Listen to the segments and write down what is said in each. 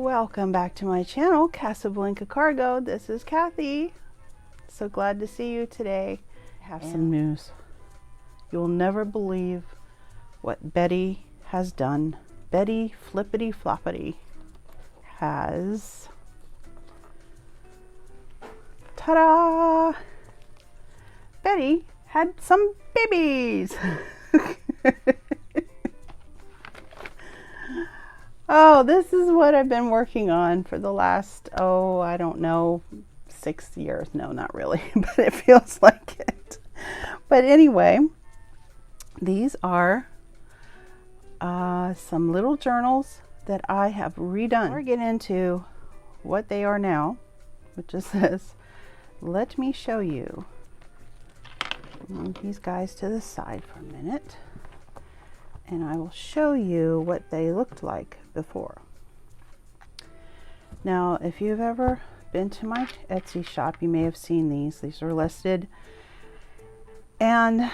Welcome back to my channel, Casablanca Cargo. This is Kathy. So glad to see you today. I have some news. You'll never believe what Betty has done. Betty Flippity Floppity has, ta-da! Betty had some babies. Oh, this is what I've been working on for the last, I don't know, 6 years. No, not really, but it feels like it. But anyway, these are some little journals that I have redone. Before I get into what they are now, which is this, let me show you. Move these guys to the side for a minute, and I will show you what they looked like before. Now, if you've ever been to my Etsy shop, you may have seen these. These are listed, and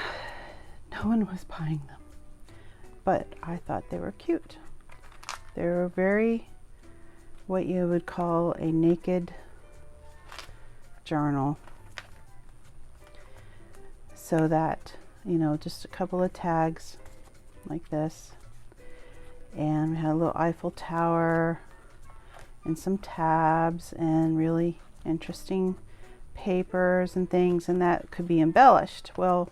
no one was buying them, but I thought they were cute. They were very, what you would call a naked journal. So that, you know, just a couple of tags like this. And we had a little Eiffel Tower and some tabs and really interesting papers and things, and that could be embellished. Well,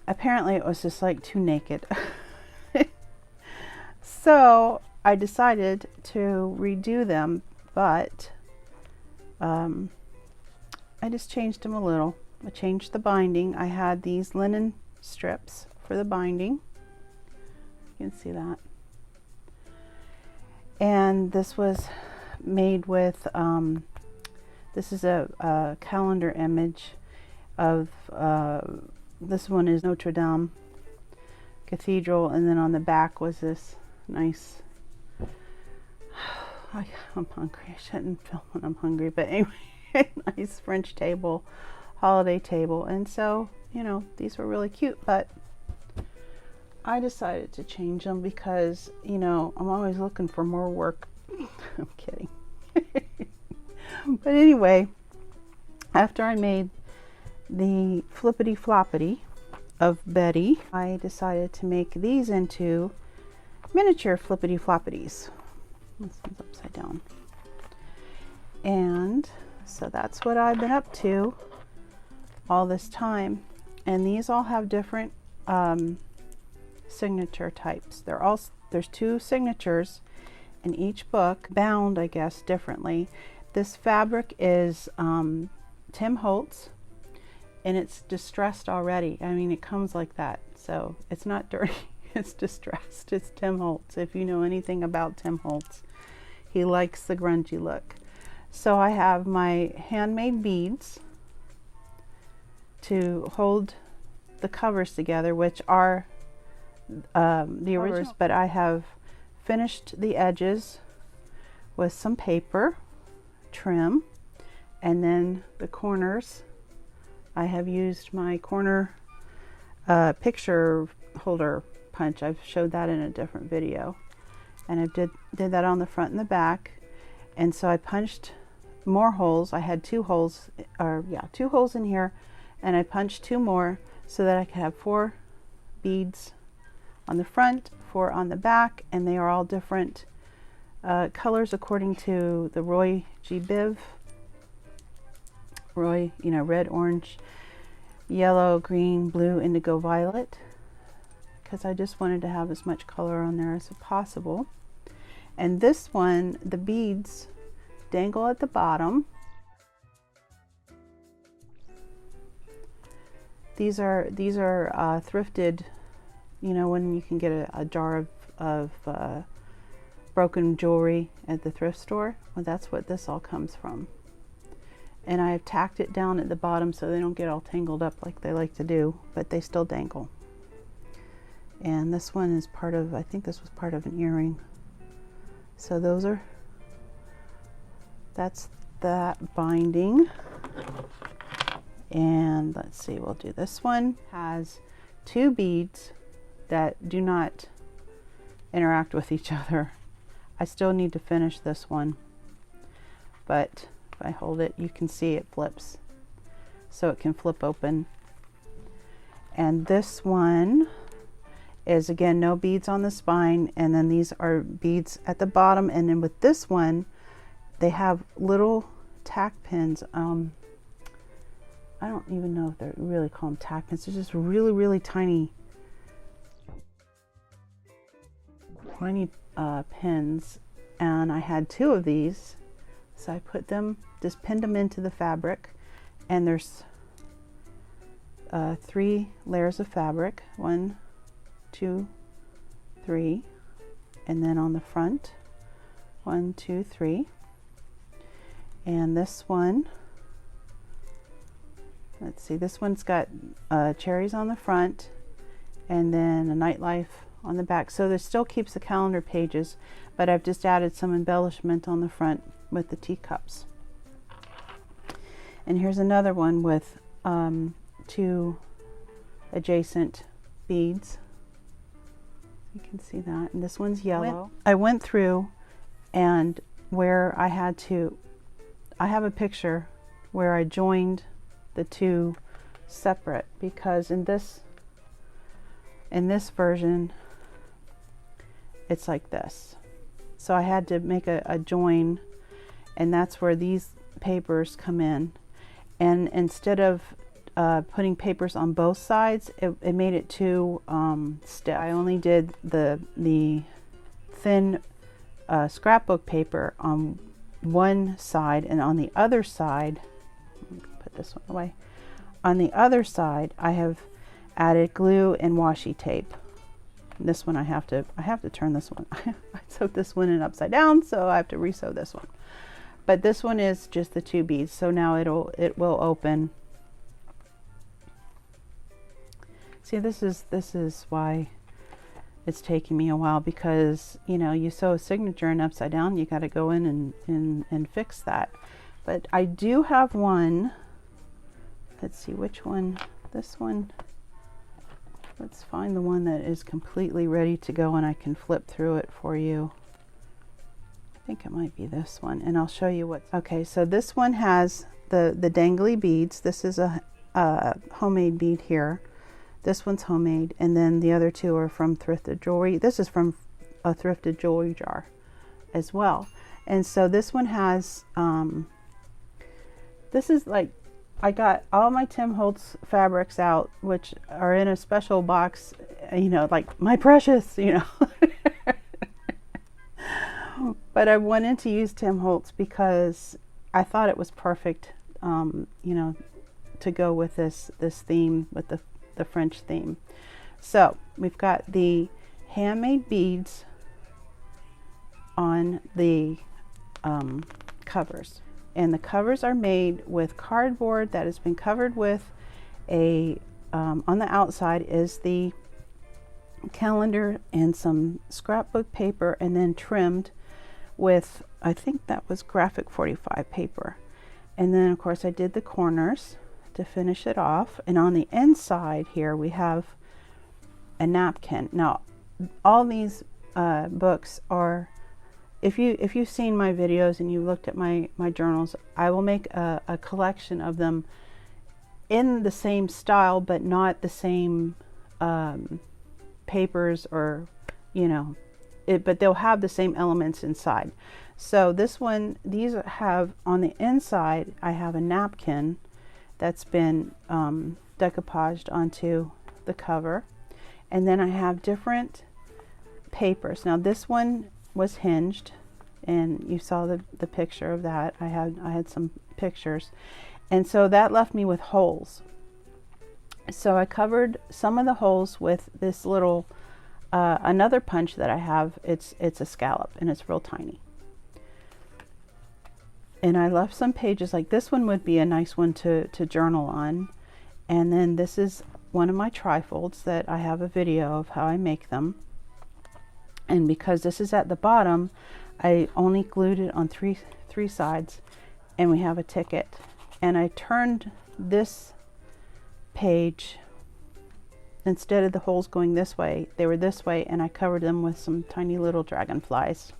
apparently it was just like too naked. So I decided to redo them, but I just changed them a little. I changed the binding. I had these linen strips for the binding. You can see that. And this was made with, this is a calendar image of, this one is Notre Dame Cathedral, and then on the back was this nice, I'm hungry. I shouldn't film when I'm hungry, but anyway, nice French table, holiday table. And so, you know, these were really cute, but I decided to change them because, you know, I'm always looking for more work. I'm kidding. But anyway, after I made the flippity floppity of Betty, I decided to make these into miniature flippity floppities. This one's upside down. And so that's what I've been up to all this time. And these all have different signature types. There's 2 signatures in each book, bound, I guess, differently. This fabric is Tim Holtz, and it's distressed already. I mean, it comes like that, so it's not dirty. It's distressed. It's Tim Holtz. If you know anything about Tim Holtz, he likes the grungy look. So I have my handmade beads to hold the covers together, which are the original, but I have finished the edges with some paper trim, and then the corners I have used my corner picture holder punch. I've showed that in a different video, and I did that on the front and the back. And so I punched more holes. I had 2 holes, or yeah, 2 holes in here, and I punched 2 more so that I could have 4 beads on the front, 4 on the back, and they are all different colors according to the Roy G. Biv. Roy, you know, red, orange, yellow, green, blue, indigo, violet, because I just wanted to have as much color on there as possible. And this one, the beads dangle at the bottom. These are thrifted. You know, when you can get a jar of broken jewelry at the thrift store, well, that's what this all comes from. And I have tacked it down at the bottom so they don't get all tangled up like they like to do, but they still dangle. And this one is part of, I think this was part of an earring. So that's that binding. And let's see, we'll do this one. Has 2 beads that do not interact with each other. I still need to finish this one, but if I hold it, you can see it flips, so it can flip open. And this one is, again, no beads on the spine, and then these are beads at the bottom. And then with this one, they have little tack pins. I don't even know if they're really called tack pins. They're just really, really tiny pins, and I had 2 of these, so I put them, just pinned them into the fabric, and there's 3 layers of fabric, 1, 2, 3, and then on the front 1, 2, 3, and this one, let's see, this one's got cherries on the front and then a nightlife on the back, so this still keeps the calendar pages, but I've just added some embellishment on the front with the teacups. And here's another one with 2 adjacent beads. You can see that, and this one's yellow. I went through, and where I had to, I have a picture where I joined the 2 separate, because in this version it's like this, so I had to make a join, and that's where these papers come in. And instead of putting papers on both sides, it made it too stiff. I only did the thin scrapbook paper on one side, and on the other side, put this one away, on the other side I have added glue and washi tape. This one I have to turn this one. I sewed this one in upside down, so I have to re-sew this one. But this one is just the 2 beads, so now it will open. See, this is why it's taking me a while, because you know, you sew a signature in upside down, you got to go in and fix that. But I do have one. Let's see which one. This one. Let's find the one that is completely ready to go, and I can flip through it for you. I think it might be this one, and I'll show you what. Okay, so this one has the dangly beads. This is a homemade bead here. This one's homemade, and then the other 2 are from thrifted jewelry. This is from a thrifted jewelry jar as well. And so this one has, this is like, I got all my Tim Holtz fabrics out, which are in a special box, you know, like my precious, you know. But I wanted to use Tim Holtz because I thought it was perfect, you know, to go with this theme, with the French theme. So we've got the handmade beads on the covers, and the covers are made with cardboard that has been covered with a on the outside is the calendar and some scrapbook paper, and then trimmed with, I think that was graphic 45 paper. And then of course I did the corners to finish it off, and on the inside here we have a napkin. Now all these books are, if you've seen my videos and you looked at my journals, I will make a collection of them in the same style but not the same papers, or you know, but they'll have the same elements inside. So this one, these have on the inside, I have a napkin that's been decoupaged onto the cover, and then I have different papers. Now this one was hinged, and you saw the picture of that. I had some pictures, and so that left me with holes. So I covered some of the holes with this little another punch that I have. It's a scallop, and it's real tiny. And I left some pages, like this one would be a nice one to journal on. And then this is one of my trifolds that I have a video of how I make them. And because this is at the bottom, I only glued it on three sides, and we have a ticket. And I turned this page, instead of the holes going this way, they were this way, and I covered them with some tiny little dragonflies.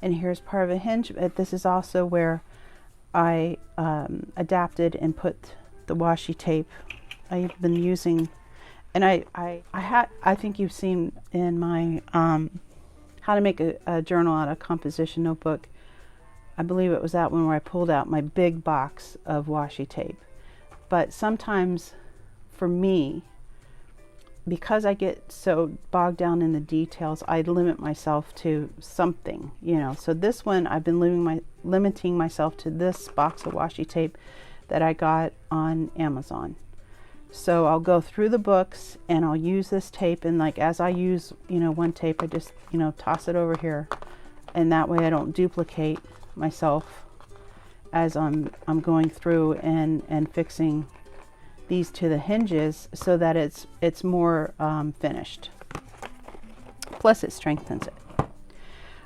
And here's part of a hinge. But this is also where I adapted and put the washi tape. I've been using, and I think you've seen in my how to make a journal out of composition notebook. I believe it was that one where I pulled out my big box of washi tape. But sometimes for me, because I get so bogged down in the details, I limit myself to something, you know. So this one, I've been limiting myself to this box of washi tape that I got on Amazon. So I'll go through the books and I'll use this tape, and like as I use, you know, one tape, I just, you know, toss it over here, and that way I don't duplicate myself as I'm going through and fixing these to the hinges, so that it's more finished. Plus it strengthens it.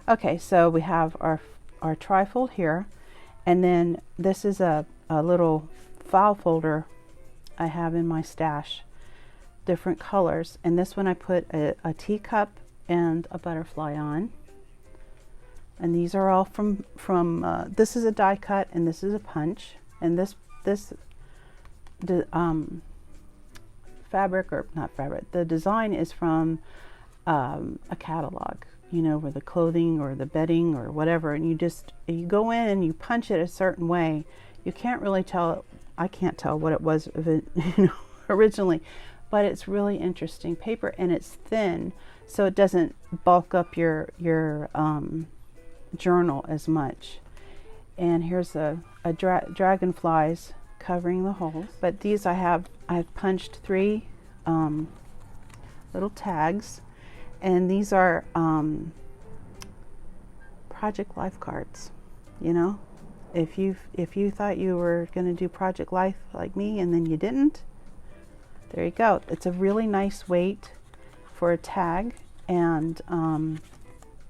Okay, so we have our trifold here, and then this is a little file folder I have in my stash, different colors, and this one I put a teacup and a butterfly on. And these are all from this is a die cut and this is a punch, and the fabric, or not fabric, the design is from a catalog, you know, where the clothing or the bedding or whatever, and you go in and you punch it a certain way. You can't really tell, I can't tell what it was of it, you know, originally, but it's really interesting paper, and it's thin, so it doesn't bulk up your journal as much. And here's dragonflies covering the holes. But these I've punched 3 little tags, and these are Project Life cards. You know, if you thought you were going to do Project Life like me and then you didn't, there you go. It's a really nice weight for a tag, and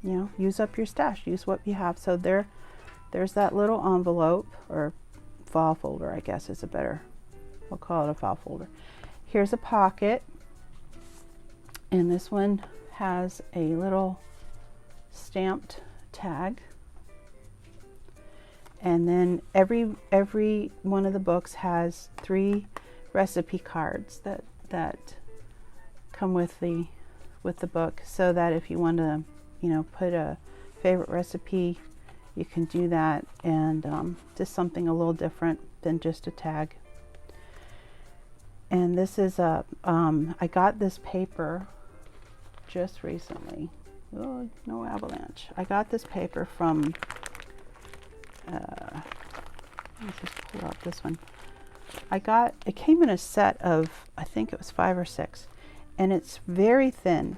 you know, use up your stash, use what you have. So there's that little envelope, or file folder, I guess is a better, we'll call it a file folder. Here's a pocket, and this one has a little stamped tag. And then every one of the books has 3 recipe cards that come with the book, so that if you want to, you know, put a favorite recipe, you can do that, and just something a little different than just a tag. And this is I got this paper just recently. Oh, no avalanche. I got this paper from let's just pull out this one. It came in a set of, I think it was 5 or 6, and it's very thin.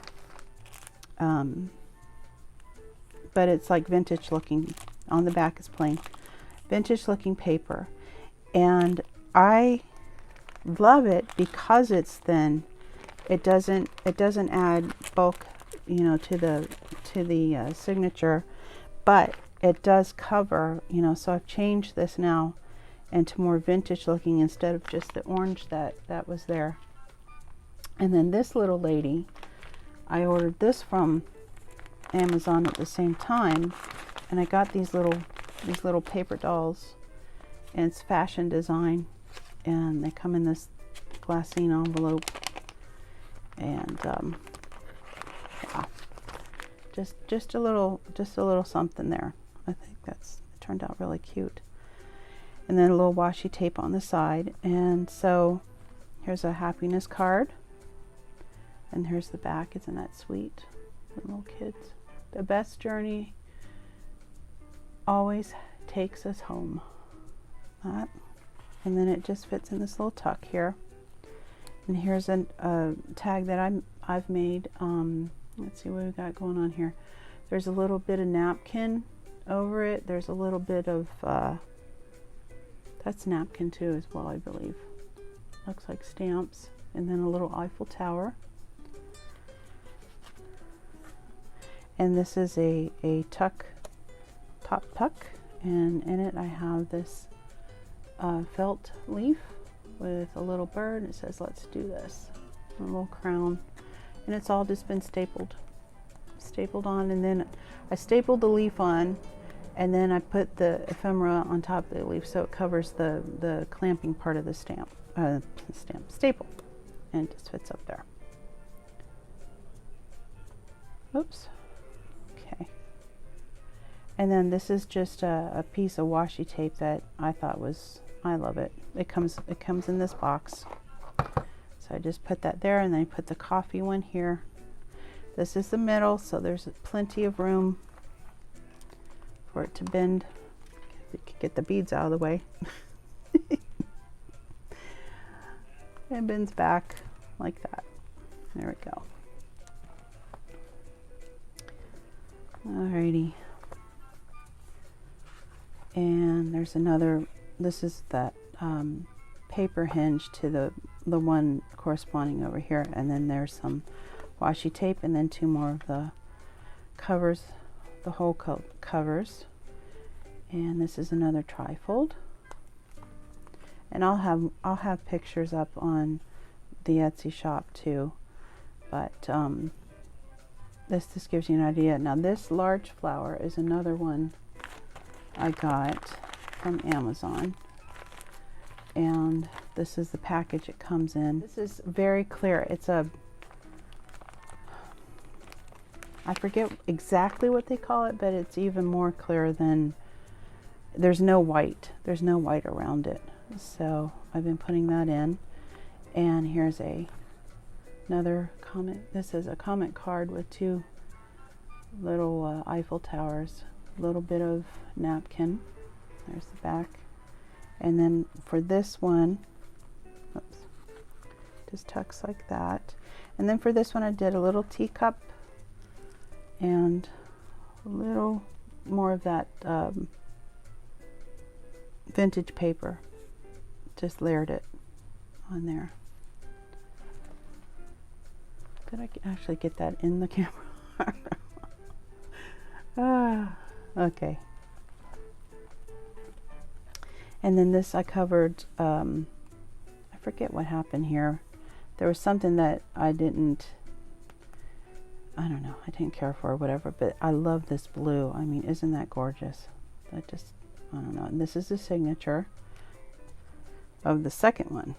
But it's like vintage looking. On the back is plain, vintage looking paper, and I love it because it's thin. It doesn't add bulk, you know, to the signature, but it does cover, you know. So I've changed this now into more vintage looking instead of just the orange that was there. And then this little lady, I ordered this from Amazon at the same time, and I got these little paper dolls, and it's fashion design, and they come in this glassine envelope, and yeah, just a little something there. I think it turned out really cute. And then a little washi tape on the side, and so here's a happiness card, and here's the back. Isn't that sweet? The little kids. The best journey always takes us home. That. And then it just fits in this little tuck here. And here's a tag that I've made. Let's see what we've got going on here. There's a little bit of napkin over it. There's a little bit of that's napkin too as well, I believe. Looks like stamps. And then a little Eiffel Tower. And this is a top tuck, and in it I have this felt leaf with a little bird. It says, "Let's do this." A little crown, and it's all just been stapled stapled on, and then I stapled the leaf on, and then I put the ephemera on top of the leaf so it covers the clamping part of the staple, and it just fits up there. Oops. Okay. And then this is just a piece of washi tape that I thought was, I love it. It comes in this box. So I just put that there, and then I put the coffee one here. This is the middle, so there's plenty of room for it to bend. Get the beads out of the way. It bends back like that. There we go. Alrighty. And there's another, this is that paper hinge to the one corresponding over here, and then there's some washi tape, and then two more of the covers, the whole covers. And this is another trifold, and I'll have pictures up on the Etsy shop too, but this just gives you an idea. Now this large flower is another one I got from Amazon, and this is the package it comes in. This is very clear. It's a, I forget exactly what they call it, but it's even more clear than, there's no white around it. So I've been putting that in, and here's another comment. This is a comment card with two little Eiffel Towers, a little bit of napkin. There's the back. And then for this one, oops, just tucks like that. And then for this one I did a little teacup and a little more of that vintage paper. Just layered it on there. Did I actually get that in the camera? Okay. And then this I covered, I forget what happened here. There was something that I didn't care for or whatever, but I love this blue. I mean, isn't that gorgeous? I don't know. And this is the signature of the second one.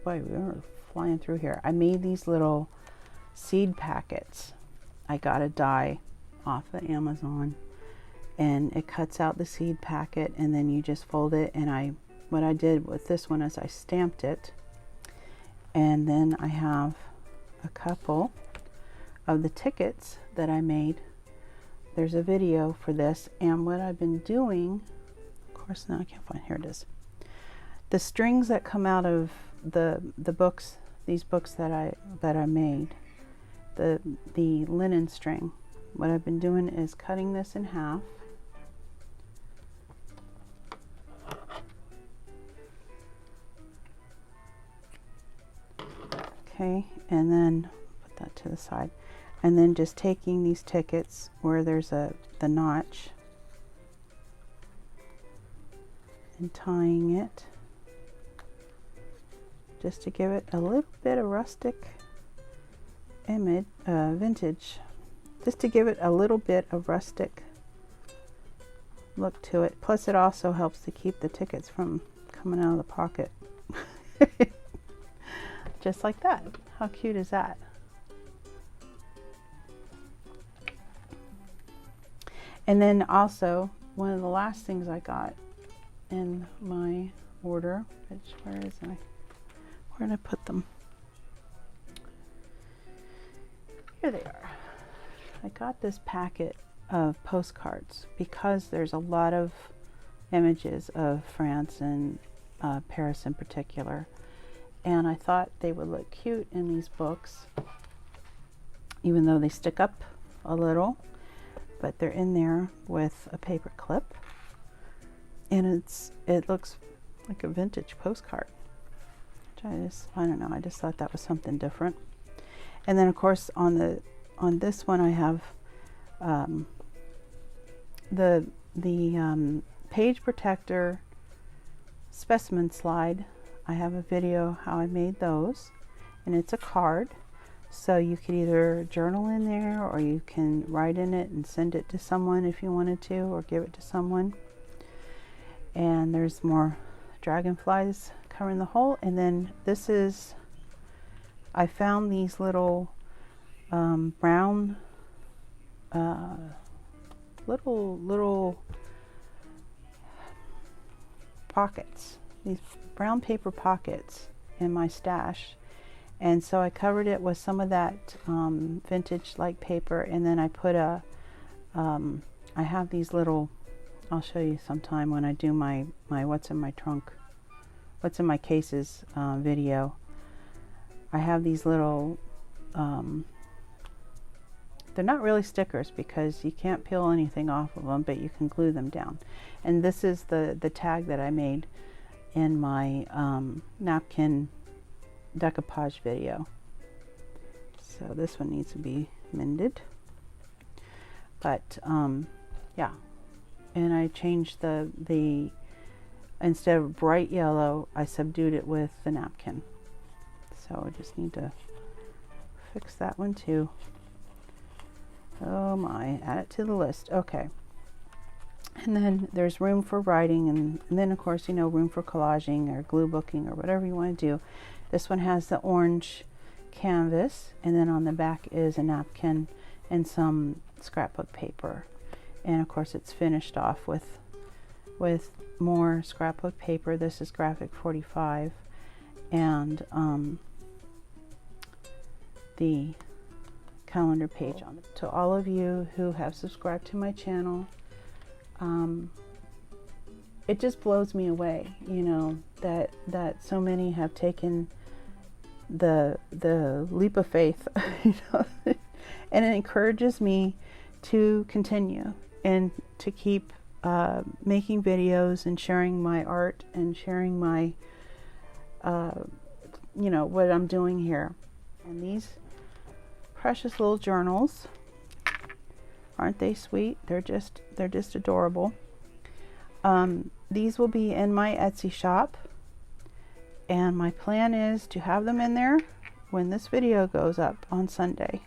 Boy, we were flying through here. I made these little seed packets. I got a die off of Amazon, and it cuts out the seed packet, and then you just fold it. And what I did with this one is I stamped it, and then I have a couple of the tickets that I made. There's a video for this, and what I've been doing, of course now I can't find, here it is. The strings that come out of the books, these books that I made, the linen string, what I've been doing is cutting this in half. Okay, and then put that to the side, and then just taking these tickets where there's the notch and tying it just to give it a little bit of rustic image, vintage, just to give it a little bit of rustic look to it. Plus it also helps to keep the tickets from coming out of the pocket. Just like that. How cute is that? And then also, one of the last things I got in my order, which, where did I put them? Here they are. I got this packet of postcards because there's a lot of images of France and Paris in particular. And I thought they would look cute in these books, even though they stick up a little, but they're in there with a paper clip, and it looks like a vintage postcard, which I don't know, I just thought that was something different. And then of course on this one I have the page protector specimen slide. I have a video how I made those, and it's a card. So you could either journal in there, or you can write in it and send it to someone if you wanted to, or give it to someone. And there's more dragonflies covering the hole. And then this is, I found these little brown little pockets, these brown paper pockets in my stash. And so I covered it with some of that vintage like paper, and then I put a I have these little, I'll show you sometime when I do my what's in my trunk, what's in my cases video. I have these little they're not really stickers because you can't peel anything off of them, but you can glue them down. And this is the tag that I made in my napkin decoupage video. So this one needs to be mended. But yeah, and I changed the instead of bright yellow, I subdued it with the napkin. So I just need to fix that one too. Oh my, add it to the list. Okay. And then there's room for writing, and then of course, you know, room for collaging or glue booking or whatever you want to do. This one has the orange canvas, and then on the back is a napkin and some scrapbook paper. And of course it's finished off with more scrapbook paper. This is graphic 45, and the calendar page on it. To all of you who have subscribed to my channel, it just blows me away, you know, that so many have taken the leap of faith, you know, and it encourages me to continue and to keep making videos and sharing my art and sharing my you know, what I'm doing here. And these precious little journals, aren't they sweet? They're just adorable. These will be in my Etsy shop, and my plan is to have them in there when this video goes up on Sunday.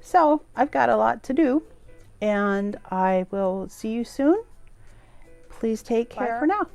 So I've got a lot to do, and I will see you soon. Please take care. Bye for now.